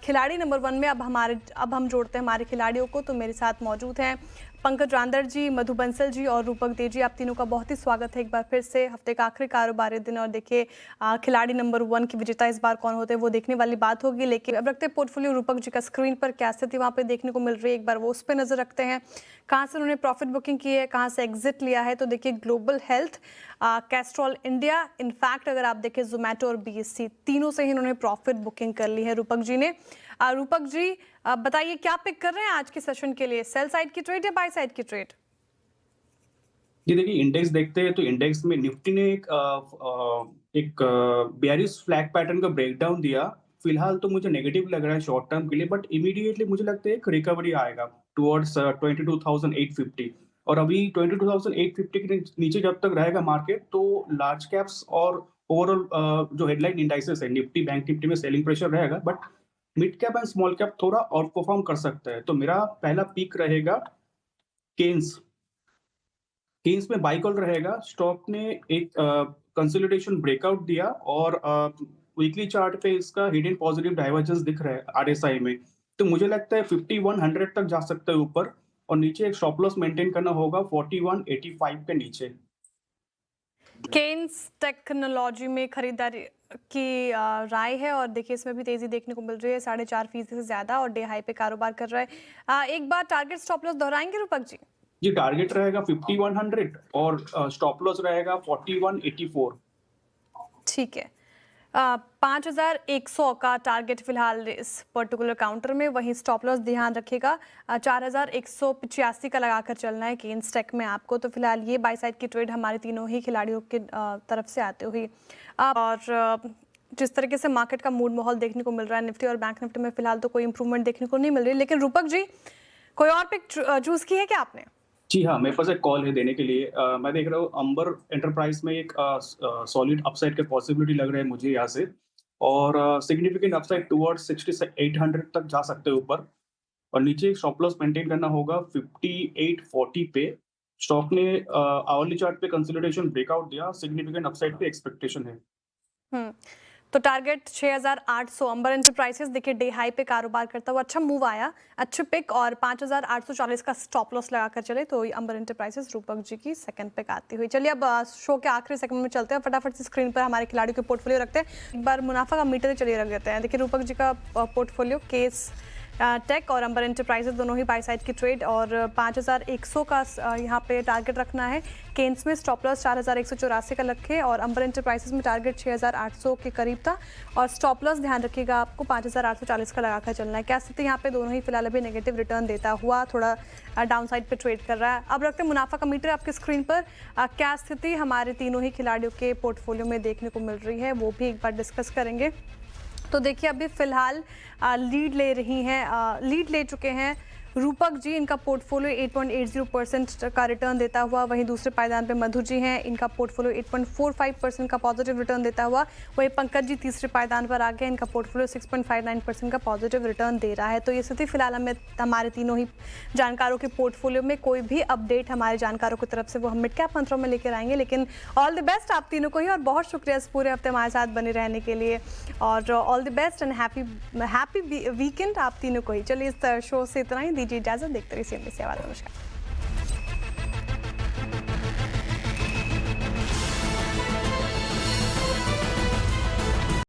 खिलाड़ी नंबर 1 में अब हम जोड़ते हैं हमारे खिलाड़ियों को। तो मेरे साथ मौजूद हैं पंकज रांदर जी, मधु बंसल जी और रूपक दे जी। आप तीनों का बहुत ही स्वागत है एक बार फिर से। हफ्ते का आखिरी कारोबारी दिन और देखिए खिलाड़ी नंबर 1 की विजेता इस बार कौन होते हैं वो देखने वाली बात होगी। लेकिन अब रखते हैं पोर्टफोलियो रूपक जी का स्क्रीन पर, क्या स्थिति वहाँ पे देखने को मिल रही है एक बार वो उस पर नजर रखते हैं। कहाँ से उन्होंने प्रॉफिट बुकिंग की है, कहाँ से एग्जिट लिया है। तो देखिए global health, Castrol India, in fact अगर आप देखें जोमेटो और बीएससी तीनों से ही इन्होंने प्रॉफिट बुकिंग कर ली है रूपक जी ने। रूपक जी बताइए क्या पिक कर रहे हैं आज के सेशन के लिए, सेल साइड की ट्रेड या बाय साइड की ट्रेड? जी देखिए, इंडेक्स देखते हैं तो इंडेक्स में निफ्टी ने एक बेयरिश फ्लैग पैटर्न का ब्रेकडाउन दिया। फिलहाल तो मुझे नेगेटिव लग रहा है शॉर्ट टर्म के लिए, बट इमीडिएटली मुझे लगता है एक रिकवरी आएगा टुवर्ड्स 22,850। और अभी 22,850 के नीचे जब तक रहेगा मार्केट, तो लार्ज कैप्स और ओवरऑल जो हेडलाइन इंडाइसेस है निफ्टी, बैंक निफ्टी में सेलिंग प्रेशर रहेगा, but mid cap and small cap थोड़ा आउट परफॉर्म कर सकता है। तो मेरा पहला पीक रहेगा केन्स। केन्स में बाय कॉल रहेगा। स्टॉक ने एक कंसोलिडेशन ब्रेकआउट दिया और वीकली चार्ट पे इसका हिडन पॉजिटिव डाइवर्जेंस दिख रहा है आरएसआई में। तो मुझे लगता है 5100 तक जा सकता है ऊपर, और नीचे एक स्टॉप लॉस मेंटेन करना होगा 4185 के नीचे। केन्स टेक्नोलॉजी में खरीदारी की राय है और देखिए इसमें भी तेजी देखने को मिल रही है, 4.5% से ज्यादा और डे हाई पे कारोबार कर रहा है। एक बार टारगेट स्टॉप लॉस दोहराएंगे रूपक जी? जी, टारगेट रहेगा 5100 और स्टॉप लॉस रहेगा 4184। ठीक है। 5,100 का टारगेट फिलहाल इस पर्टिकुलर काउंटर में, वहीं स्टॉप लॉस ध्यान रखिएगा 4,185 का लगाकर चलना है केन्स टेक में आपको। तो फिलहाल ये बाय साइड की ट्रेड हमारे तीनों ही खिलाड़ियों की तरफ से आते हुए और जिस तरीके से मार्केट का मूड माहौल देखने को मिल रहा है निफ्टी और बैंक निफ्टी में फिलहाल तो कोई इंप्रूवमेंट देखने को नहीं मिल रही। लेकिन रूपक जी कोई और पिक चूज की है क्या आपने? जी हाँ, मेरे पास एक कॉल है देने के लिए। मैं देख रहा हूँ अंबर एंटरप्राइज में एक सॉलिड अपसाइड का पॉसिबिलिटी लग रहा है मुझे यहाँ से, और सिग्निफिकेंट अपसाइड टुवर्ड्स 6800 तक जा सकते हैं ऊपर, और नीचे स्टॉप लॉस मेंटेन करना होगा 5840 पे। स्टॉक ने आवरली चार्ट पे कंसोलिडेशन ब्रेकआउट दिया, सिग्निफिकेंट अपसाइड पे एक्सपेक्टेशन है। हम्म तो टारगेट 6,800 अंबर एंटरप्राइजेस देखिए डे हाई पे कारोबार करता हुआ अच्छा मूव आया, अच्छे पिक, और 5,840 का स्टॉप लॉस लगाकर चले तो अंबर एंटरप्राइजेस रूपक जी की सेकंड पिक आती हुई। चलिए अब शो के आखिरी सेकंड में चलते हैं, फटाफट से स्क्रीन पर हमारे खिलाड़ियों के पोर्टफोलियो रखते हैं। एक बार मुनाफा का मीटर चलिए रख देते हैं। देखिए रूपक जी का पोर्टफोलियो केस टेक और अंबर एंटरप्राइजेस दोनों ही बाय साइड की ट्रेड, और 5,100 का यहाँ पे टारगेट रखना है। केन्स में स्टॉप लॉस 4,184 का रखे और अंबर एंटरप्राइजेस में टारगेट 6,800 के करीब था, और स्टॉप लॉस ध्यान रखिएगा आपको 5,840 का लगाकर चलना है। क्या स्थिति यहाँ पे दोनों ही फिलहाल अभी नेगेटिव रिटर्न देता हुआ थोड़ा डाउन साइड पे ट्रेड कर रहा है। अब रखते हैं मुनाफा का मीटर आपके स्क्रीन पर। क्या स्थिति हमारे तीनों ही खिलाड़ियों के पोर्टफोलियो में देखने को मिल रही है वो भी एक बार डिस्कस करेंगे। तो देखिए अभी फिलहाल लीड ले चुके हैं रूपक जी। इनका पोर्टफोलियो 8.80% का रिटर्न देता हुआ, वहीं दूसरे पायदान पे मधु जी हैं, इनका पोर्टफोलियो 8.45% का पॉजिटिव रिटर्न देता हुआ। वहीं पंकज जी तीसरे पायदान पर आ गए, इनका पोर्टफोलियो 6.59% का पॉजिटिव रिटर्न दे रहा है। तो ये स्थिति फिलहाल हमारे तीनों ही जानकारों के पोर्टफोलियो में। कोई भी अपडेट हमारे जानकारों की तरफ से वो हम मिड कैप मंत्रों में लेकर आएंगे। लेकिन ऑल द बेस्ट आप तीनों को ही, और बहुत शुक्रिया इस पूरे हफ्ते हमारे साथ बने रहने के लिए, और all the best and happy weekend आप तीनों को ही। चलिए इस शो से इतना ही, दीजिए इजाजत, देखते रहिए CNBC आवाज़। नमस्कार।